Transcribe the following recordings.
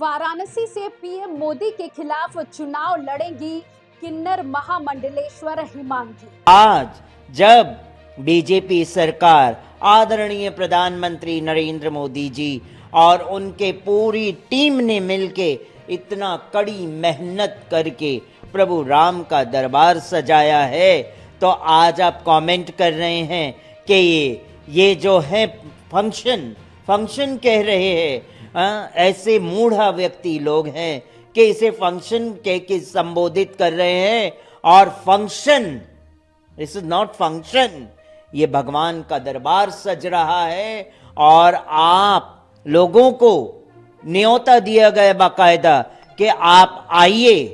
वाराणसी से पीएम मोदी के खिलाफ चुनाव लड़ेंगी किन्नर महामंडलेश्वर हिमांगी। आज जब बीजेपी सरकार आदरणीय प्रधानमंत्री नरेंद्र मोदी जी और उनके पूरी टीम ने मिलके इतना कड़ी मेहनत करके प्रभु राम का दरबार सजाया है, तो आज आप कमेंट कर रहे हैं कि ये जो है फंक्शन कह रहे हैं। ऐसे मूढ़ा व्यक्ति लोग हैं कि इसे फंक्शन कह के संबोधित कर रहे हैं, और function, this is not function, ये भगवान का दरबार सज रहा है। और आप लोगों को न्योता दिया गया बाकायदा कि आप आइए।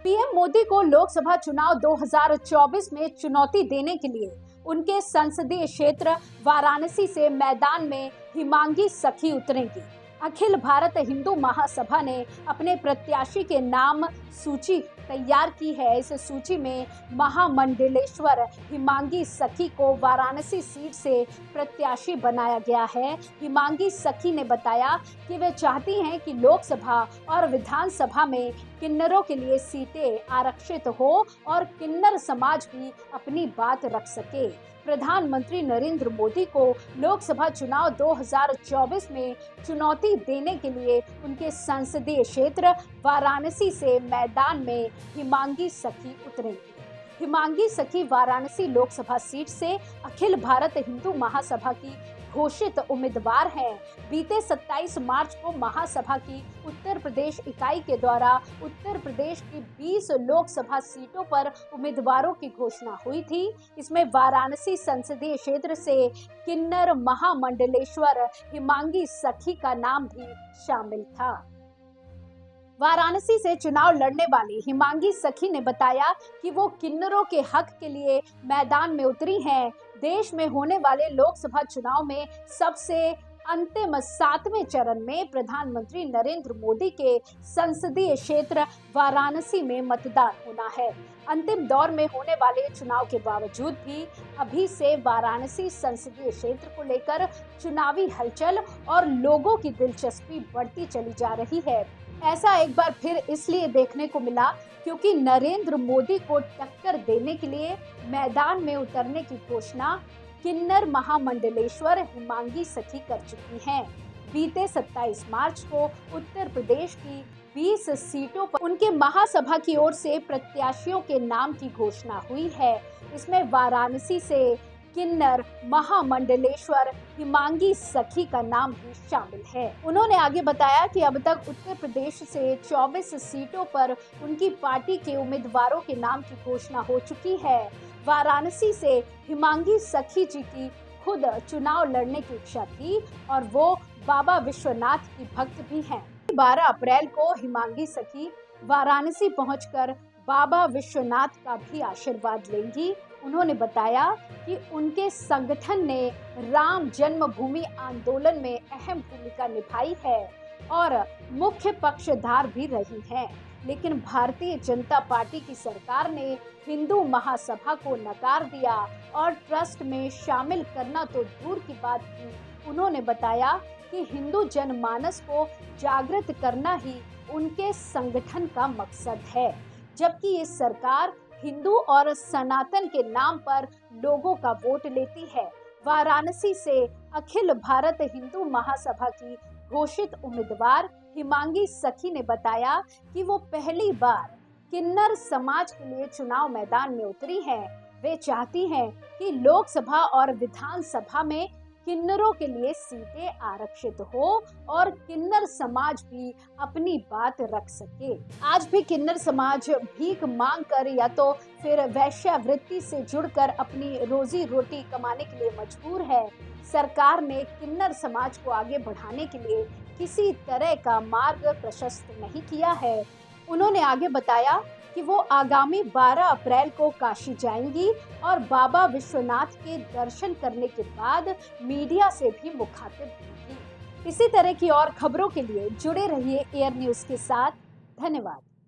पीएम मोदी को लोकसभा चुनाव 2024 में चुनौती देने के लिए उनके संसदीय क्षेत्र वाराणसी से मैदान में हिमांगी सखी उतरेंगी। अखिल भारत हिंदू महासभा ने अपने प्रत्याशी के नाम सूची तैयार की है। इस सूची में महामंडलेश्वर हिमांगी सखी को वाराणसी सीट से प्रत्याशी बनाया गया है। हिमांगी सखी ने बताया कि वे चाहती हैं कि लोकसभा और विधानसभा में किन्नरों के लिए सीटें आरक्षित हो और किन्नर समाज भी अपनी बात रख सके। प्रधानमंत्री नरेंद्र मोदी को लोकसभा चुनाव 2024 में चुनौती देने के लिए उनके संसदीय क्षेत्र वाराणसी से मैदान में हिमांगी सखी उतरेंगी। हिमांगी सखी वाराणसी लोकसभा सीट से अखिल भारत हिंदू महासभा की घोषित उम्मीदवार हैं। बीते 27 मार्च को महासभा की उत्तर प्रदेश इकाई के द्वारा उत्तर प्रदेश की 20 लोकसभा सीटों पर उम्मीदवारों की घोषणा हुई थी। इसमें वाराणसी संसदीय क्षेत्र से किन्नर महामंडलेश्वर हिमांगी सखी का नाम भी शामिल था। वाराणसी से चुनाव लड़ने वाली हिमांगी सखी ने बताया कि वो किन्नरों के हक के लिए मैदान में उतरी हैं। देश में होने वाले लोकसभा चुनाव में सबसे अंतिम 7वें चरण में प्रधानमंत्री नरेंद्र मोदी के संसदीय क्षेत्र वाराणसी में मतदान होना है। अंतिम दौर में होने वाले चुनाव के बावजूद भी अभी से वाराणसी संसदीय क्षेत्र को लेकर चुनावी हलचल और लोगों की दिलचस्पी बढ़ती चली जा रही है। ऐसा एक बार फिर इसलिए देखने को मिला क्योंकि नरेंद्र मोदी को टक्कर देने के लिए मैदान में उतरने की घोषणा किन्नर महामंडलेश्वर हिमांगी सखी कर चुकी हैं। बीते 27 मार्च को उत्तर प्रदेश की 20 सीटों पर उनके महासभा की ओर से प्रत्याशियों के नाम की घोषणा हुई है। इसमें वाराणसी से किन्नर महामंडलेश्वर हिमांगी सखी का नाम भी शामिल है। उन्होंने आगे बताया कि अब तक उत्तर प्रदेश से 24 सीटों पर उनकी पार्टी के उम्मीदवारों के नाम की घोषणा हो चुकी है। वाराणसी से हिमांगी सखी जी की खुद चुनाव लड़ने की इच्छा थी और वो बाबा विश्वनाथ की भक्त भी हैं। 12 अप्रैल को हिमांगी सखी वाराणसी पहुंचकर बाबा विश्वनाथ का भी आशीर्वाद लेंगी। उन्होंने बताया कि उनके संगठन ने राम जन्मभूमि आंदोलन में अहम भूमिका निभाई है और मुख्य पक्षधार भी रही हैं। लेकिन भारतीय जनता पार्टी की सरकार ने हिंदू महासभा को नकार दिया और ट्रस्ट में शामिल करना तो दूर की बात थी। उन्होंने बताया कि हिंदू जनमानस को जागृत करना ही उनके संगठन का मकसद है, जबकि ये सरकार हिंदू और सनातन के नाम पर लोगों का वोट लेती है। वाराणसी से अखिल भारत हिंदू महासभा की घोषित उम्मीदवार हिमांगी सखी ने बताया कि वो पहली बार किन्नर समाज के लिए चुनाव मैदान में उतरी हैं। वे चाहती हैं कि लोकसभा और विधानसभा में किन्नरों के लिए सीटें आरक्षित हो और किन्नर समाज भी अपनी बात रख सके। आज भी किन्नर समाज भीख मांग कर या तो फिर वैश्यावृत्ति से जुड़कर अपनी रोजी रोटी कमाने के लिए मजबूर है। सरकार ने किन्नर समाज को आगे बढ़ाने के लिए किसी तरह का मार्ग प्रशस्त नहीं किया है। उन्होंने आगे बताया कि वो आगामी 12 अप्रैल को काशी जाएंगी और बाबा विश्वनाथ के दर्शन करने के बाद मीडिया से भी मुखातिब होंगी। इसी तरह की और खबरों के लिए जुड़े रहिए एयर न्यूज़ के साथ। धन्यवाद।